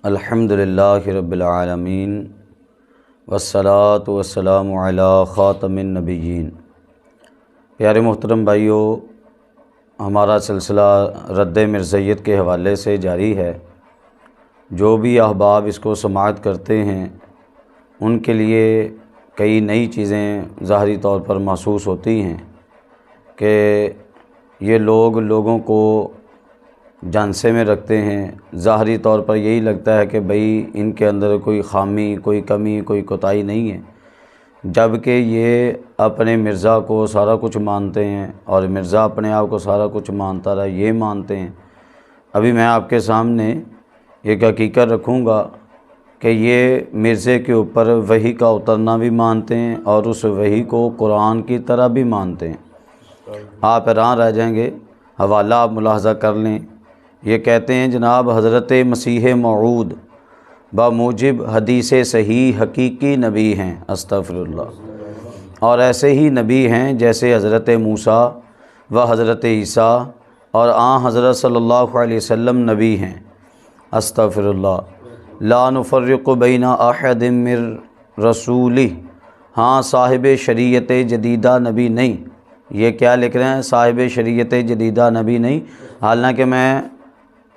الحمدللہ رب العالمین والصلاة والسلام علی خاتم النبیین۔ پیارے محترم بھائیو، ہمارا سلسلہ رد مرزیت کے حوالے سے جاری ہے۔ جو بھی احباب اس کو سماعت کرتے ہیں ان کے لیے کئی نئی چیزیں ظاہری طور پر محسوس ہوتی ہیں کہ یہ لوگوں کو جانسے میں رکھتے ہیں۔ ظاہری طور پر یہی لگتا ہے کہ بھئی ان کے اندر کوئی خامی، کوئی کمی، کوئی کوتاہی نہیں ہے، جبکہ یہ اپنے مرزا کو سارا کچھ مانتے ہیں اور مرزا اپنے آپ کو سارا کچھ مانتا رہا، یہ مانتے ہیں۔ ابھی میں آپ کے سامنے ایک حقیقت رکھوں گا کہ یہ مرزے کے اوپر وحی کا اترنا بھی مانتے ہیں اور اس وحی کو قرآن کی طرح بھی مانتے ہیں۔ آپ حیران رہ جائیں گے، حوالہ آپ ملاحظہ کر لیں۔ یہ کہتے ہیں جناب حضرت مسیح موعود بموجب حدیث صحیح حقیقی نبی ہیں، استغفر اللہ، اور ایسے ہی نبی ہیں جیسے حضرت موسیٰ و حضرت عیسیٰ اور حضرت صلی اللہ علیہ وسلم نبی ہیں، استغفر اللہ۔ لا نفرق بین احد من رسولہ، ہاں صاحب شریعت جدیدہ نبی نہیں۔ یہ کیا لکھ رہے ہیں؟ صاحب شریعت جدیدہ نبی نہیں، حالانکہ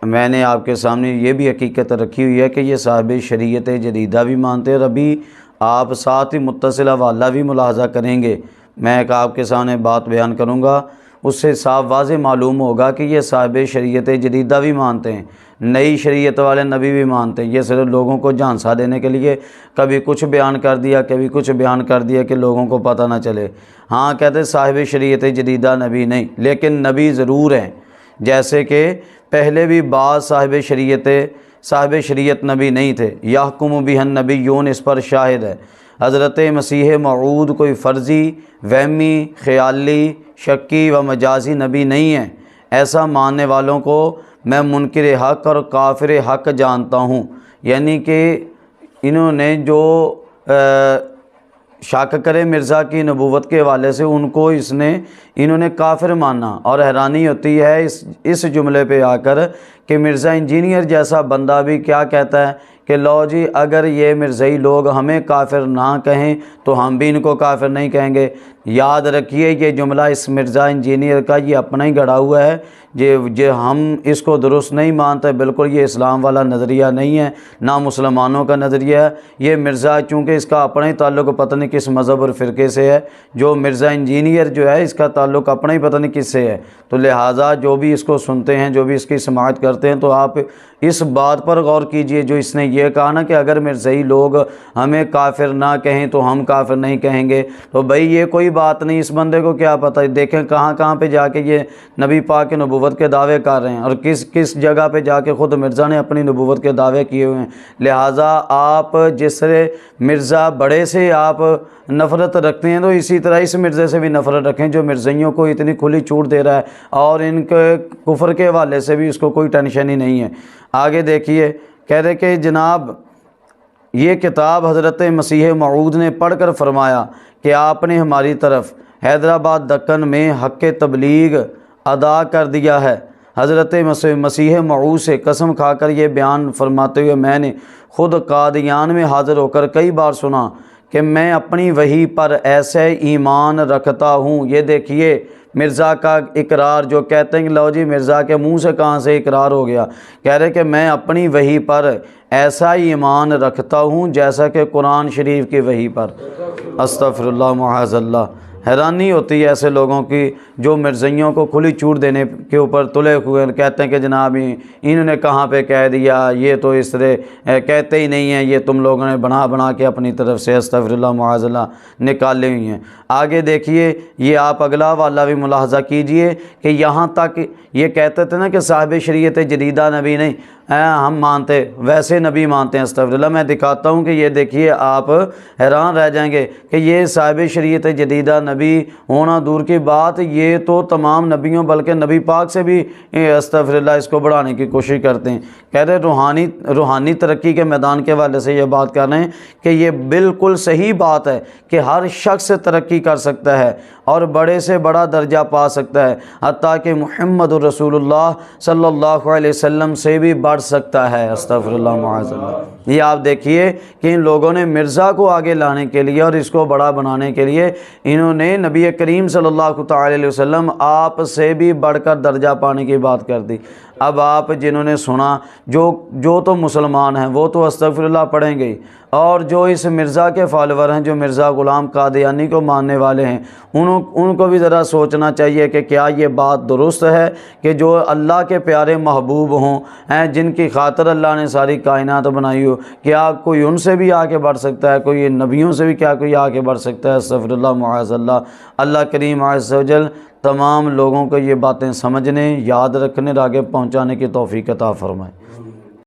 میں نے آپ کے سامنے یہ بھی حقیقت رکھی ہوئی ہے کہ یہ صاحب شریعت جدیدہ بھی مانتے ہیں، اور ابھی آپ ساتھ ہی متصل حوالہ بھی ملاحظہ کریں گے۔ میں ایک آپ کے سامنے بات بیان کروں گا، اس سے صاف واضح معلوم ہوگا کہ یہ صاحب شریعت جدیدہ بھی مانتے ہیں، نئی شریعت والے نبی بھی مانتے ہیں۔ یہ صرف لوگوں کو جھانسا دینے کے لیے کبھی کچھ بیان کر دیا، کبھی کچھ بیان کر دیا کہ لوگوں کو پتہ نہ چلے۔ ہاں کہتے ہیں صاحب شریعت جدیدہ نبی نہیں، لیکن نبی ضرور ہیں۔ جیسے کہ پہلے بھی بعض صاحب شریعت نبی نہیں تھے، یحکم بہ النبیون، اس پر شاہد ہے۔ حضرت مسیح موعود کوئی فرضی، وہمی، خیالی، شکی و مجازی نبی نہیں ہے۔ ایسا ماننے والوں کو میں منکر حق اور کافر حق جانتا ہوں، یعنی کہ انہوں نے جو شک کرے مرزا کی نبوت کے حوالے سے، ان کو انہوں نے کافر مانا۔ اور حیرانی ہوتی ہے اس جملے پہ آ کر کہ مرزا انجینئر جیسا بندہ بھی کیا کہتا ہے کہ لو جی، اگر یہ مرزائی لوگ ہمیں کافر نہ کہیں تو ہم بھی ان کو کافر نہیں کہیں گے۔ یاد رکھیے یہ جملہ اس مرزا انجینئر کا یہ اپنا ہی گڑھا ہوا ہے، ہم اس کو درست نہیں مانتے، بالکل یہ اسلام والا نظریہ نہیں ہے، نہ مسلمانوں کا نظریہ ہے۔ یہ مرزا چونکہ اس کا اپنا ہی تعلق پتہ نہیں کس مذہب اور فرقے سے ہے، جو مرزا انجینئر جو ہے اس کا تعلق اپنا ہی پتہ نہیں کس سے ہے، تو لہٰذا جو بھی اس کو سنتے ہیں، جو بھی اس کی سماعت کرتے ہیں، تو آپ اس بات پر غور کیجئے جو اس نے یہ کہا نا کہ اگر مرزائی لوگ ہمیں کافر نہ کہیں تو ہم کافر نہیں کہیں گے، تو بھئی یہ کوئی بات نہیں۔ اس بندے کو کیا پتہ، دیکھیں کہاں پہ جا کے یہ نبی پاک کے نبوت کے دعوے کر رہے ہیں، اور کس جگہ پہ جا کے خود مرزا نے اپنی نبوت کے دعوے کیے ہوئے ہیں۔ لہٰذا آپ جس مرزا بڑے سے آپ نفرت رکھتے ہیں، تو اسی طرح اس مرزے سے بھی نفرت رکھیں جو مرزائیوں کو اتنی کھلی چھوٹ دے رہا ہے، اور ان کے کفر کے حوالے سے بھی اس کو کوئی ٹینشن ہی نہیں ہے۔ آگے دیکھیے، کہہ رہے کہ جناب یہ کتاب حضرت مسیح موعود نے پڑھ کر فرمایا کہ آپ نے ہماری طرف حیدرآباد دکن میں حق تبلیغ ادا کر دیا ہے۔ حضرت مسیح موعود سے قسم کھا کر یہ بیان فرماتے ہوئے میں نے خود قادیان میں حاضر ہو کر کئی بار سنا کہ میں اپنی وحی پر ایسے ایمان رکھتا ہوں۔ یہ دیکھیے مرزا کا اقرار، جو کہتے ہیں کہ لو جی مرزا کے منہ سے کہاں سے اقرار ہو گیا، کہہ رہے کہ میں اپنی وحی پر ایسا ایمان رکھتا ہوں جیسا کہ قرآن شریف کی وحی پر، استغفر اللہ معاذ اللہ۔ حیرانی ہوتی ہے ایسے لوگوں کی جو مرزائیوں کو کھلی چھوٹ دینے کے اوپر تلے ہوئے، کہتے ہیں کہ جناب انہوں نے کہاں پہ کہہ دیا، یہ تو اس طرح کہتے ہی نہیں ہیں، یہ تم لوگوں نے بنا کے اپنی طرف سے استغفر اللہ معاذ اللہ نکالے ہوئی ہیں۔ آگے دیکھیے، یہ آپ اگلا والا بھی ملاحظہ کیجئے کہ یہاں تک یہ کہتے تھے نا کہ صاحب شریعت جدیدہ نبی نہیں ہم مانتے، ویسے نبی مانتے ہیں، استغفر اللہ۔ میں دکھاتا ہوں کہ یہ دیکھیے، آپ حیران رہ جائیں گے کہ یہ صاحب شریعت جدیدہ نبی ہونا دور کی بات، یہ تو تمام نبیوں بلکہ نبی پاک سے بھی استغفر اللہ اس کو بڑھانے کی کوشش کرتے ہیں۔ کہہ رہے روحانی ترقی کے میدان کے حوالے سے یہ بات کر رہے ہیں کہ یہ بالکل صحیح بات ہے کہ ہر شخص ترقی کر سکتا ہے، اور بڑے سے بڑا درجہ پا سکتا ہے، حتیٰ کہ محمد رسول اللہ صلی اللہ علیہ وسلم سے بھی بڑھ سکتا ہے۔ استغفر اللہ معاذ اللہ۔ یہ آپ دیکھیے کہ ان لوگوں نے مرزا کو آگے لانے کے لیے اور اس کو بڑا بنانے کے لیے انہوں نے نبی کریم صلی اللہ تعالی علیہ وسلم آپ سے بھی بڑھ کر درجہ پانے کی بات کر دی۔ اب آپ جنہوں نے سنا، جو تو مسلمان ہیں وہ تو استغفر اللہ پڑھیں گے، اور جو اس مرزا کے فالوور ہیں، جو مرزا غلام قادیانی کو ماننے والے ہیں، ان کو بھی ذرا سوچنا چاہیے کہ کیا یہ بات درست ہے کہ جو اللہ کے پیارے محبوب ہوں، جن کی خاطر اللہ نے ساری کائنات بنائی ہو، کیا کوئی ان سے بھی آگے بڑھ سکتا ہے؟ کوئی نبیوں سے بھی کیا کوئی آگے بڑھ سکتا ہے؟ استغفر اللہ معاذ اللہ۔ اللہ کریم عز و جل تمام لوگوں کو یہ باتیں سمجھنے، یاد رکھنے اور آگے پہنچانے کی توفیق عطا فرمائے۔